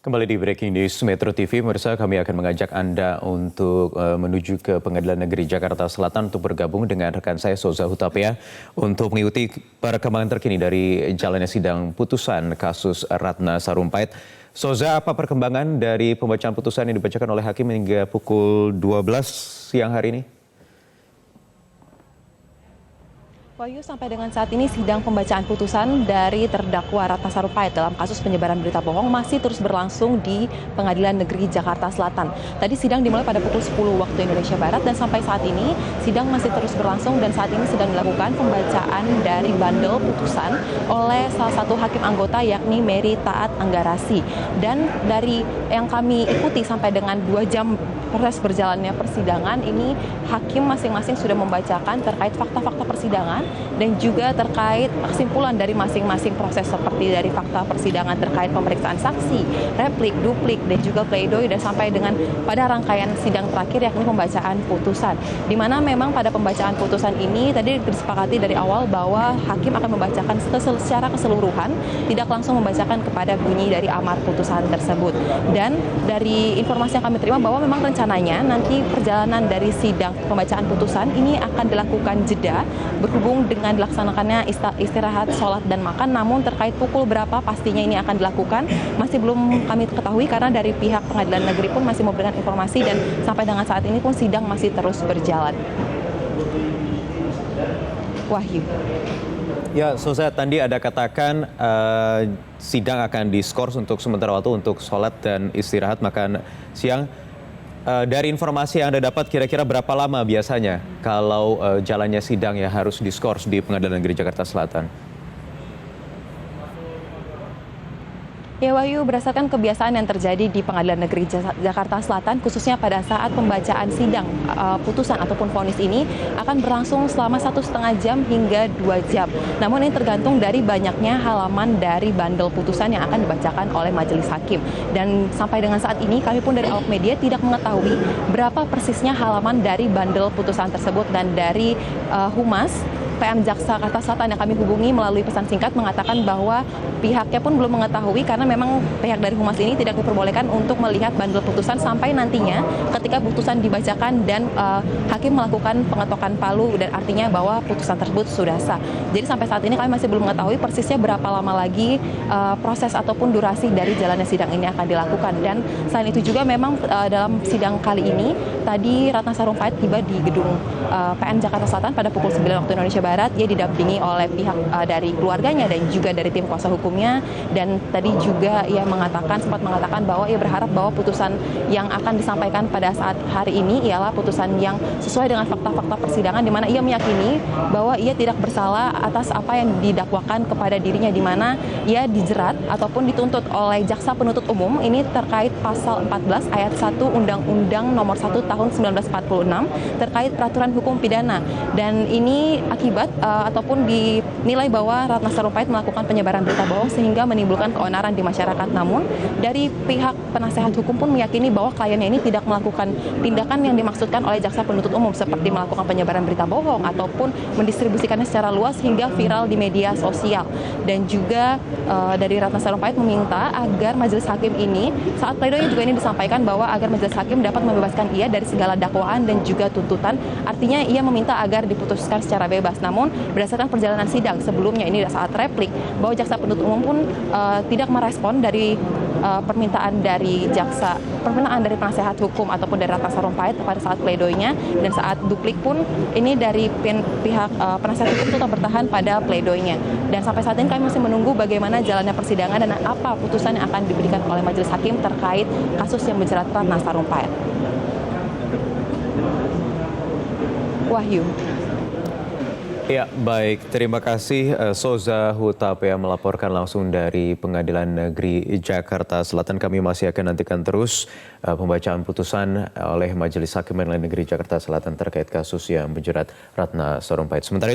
Kembali di Breaking News Metro TV, pemirsa, kami akan mengajak Anda untuk menuju ke Pengadilan Negeri Jakarta Selatan untuk bergabung dengan rekan saya Soza Hutapea untuk mengikuti perkembangan terkini dari jalannya sidang putusan kasus Ratna Sarumpait. Soza, apa perkembangan dari pembacaan putusan yang dibacakan oleh hakim hingga pukul 12 siang hari ini? Wahyu, sampai dengan saat ini sidang pembacaan putusan dari terdakwa Ratna Sarumpait dalam kasus penyebaran berita bohong masih terus berlangsung di Pengadilan Negeri Jakarta Selatan. Tadi sidang dimulai pada pukul 10 waktu Indonesia Barat dan sampai saat ini sidang masih terus berlangsung dan saat ini sedang dilakukan pembacaan dari bandel putusan oleh salah satu hakim anggota yakni Mary Taat Anggarasi. Dan dari yang kami ikuti sampai dengan 2 jam proses berjalannya persidangan ini, hakim masing-masing sudah membacakan terkait fakta-fakta persidangan dan juga terkait kesimpulan dari masing-masing proses seperti dari fakta persidangan terkait pemeriksaan saksi, replik, duplik, dan juga pledoi dan sampai dengan pada rangkaian sidang terakhir yakni pembacaan putusan. Di mana memang pada pembacaan putusan ini tadi disepakati dari awal bahwa hakim akan membacakan secara keseluruhan, tidak langsung membacakan kepada bunyi dari amar putusan tersebut. Dan dari informasi yang kami terima bahwa memang rencananya nanti perjalanan dari sidang pembacaan putusan ini akan dilakukan jeda berhubung dengan dilaksanakannya istirahat, sholat, dan makan. Namun terkait pukul berapa pastinya ini akan dilakukan masih belum kami ketahui karena dari pihak pengadilan negeri pun masih memberikan informasi dan sampai dengan saat ini pun sidang masih terus berjalan. Wahyu. Ya, Soza, tadi ada katakan sidang akan diskors untuk sementara waktu untuk sholat dan istirahat makan siang. Dari informasi yang Anda dapat, kira-kira berapa lama biasanya kalau jalannya sidang yang harus diskors di Pengadilan Negeri Jakarta Selatan? Ya Wahyu, berdasarkan kebiasaan yang terjadi di Pengadilan Negeri Jakarta Selatan, khususnya pada saat pembacaan sidang putusan ataupun vonis ini akan berlangsung selama 1,5 jam hingga 2 jam. Namun ini tergantung dari banyaknya halaman dari bandel putusan yang akan dibacakan oleh majelis hakim. Dan sampai dengan saat ini kami pun dari awak media tidak mengetahui berapa persisnya halaman dari bandel putusan tersebut, dan dari Humas PM Jaksa Jakarta Selatan yang kami hubungi melalui pesan singkat mengatakan bahwa pihaknya pun belum mengetahui karena memang pihak dari Humas ini tidak diperbolehkan untuk melihat bandel putusan sampai nantinya ketika putusan dibacakan dan hakim melakukan pengetokan palu, dan artinya bahwa putusan tersebut sudah sah. Jadi sampai saat ini kami masih belum mengetahui persisnya berapa lama lagi proses ataupun durasi dari jalannya sidang ini akan dilakukan. Dan selain itu juga memang dalam sidang kali ini tadi Ratna Sarumpait tiba di gedung PN Jakarta Selatan pada pukul 9 waktu Indonesia Barat. Ia didampingi oleh pihak dari keluarganya dan juga dari tim kuasa hukumnya, dan tadi juga ia sempat mengatakan bahwa ia berharap bahwa putusan yang akan disampaikan pada saat hari ini ialah putusan yang sesuai dengan fakta-fakta persidangan, di mana ia meyakini bahwa ia tidak bersalah atas apa yang didakwakan kepada dirinya, di mana ia dijerat ataupun dituntut oleh jaksa penuntut umum ini terkait pasal 14 ayat 1 Undang-Undang Nomor 1 Tahun 1946 terkait peraturan hukum pidana, dan ini akibat ataupun dinilai bahwa Ratna Sarumpait melakukan penyebaran berita bohong sehingga menimbulkan keonaran di masyarakat. Namun dari pihak penasehat hukum pun meyakini bahwa kliennya ini tidak melakukan tindakan yang dimaksudkan oleh jaksa penuntut umum seperti melakukan penyebaran berita bohong ataupun mendistribusikannya secara luas hingga viral di media sosial. Dan juga dari Ratna Sarumpait meminta agar majelis hakim ini, saat pledoi juga ini disampaikan bahwa agar majelis hakim dapat membebaskan ia dari segala dakwaan dan juga tuntutan. Artinya ia meminta agar diputuskan secara bebas. Namun berdasarkan perjalanan sidang sebelumnya ini saat replik bahwa jaksa penuntut umum pun tidak merespon dari permintaan dari penasehat hukum ataupun dari Ratna Sarumpait pada saat pledoinya, dan saat duplik pun ini dari pihak penasehat hukum tetap bertahan pada pledoinya. Dan sampai saat ini kami masih menunggu bagaimana jalannya persidangan dan apa putusan yang akan diberikan oleh majelis hakim terkait kasus yang menjerat Ratna Sarumpait. Wahyu. Ya, baik. Terima kasih Soza Hutapea melaporkan langsung dari Pengadilan Negeri Jakarta Selatan. Kami masih akan nantikan terus pembacaan putusan oleh Majelis Hakim Pengadilan Negeri Jakarta Selatan terkait kasus yang menjerat Ratna Sarumpait. Sementara itu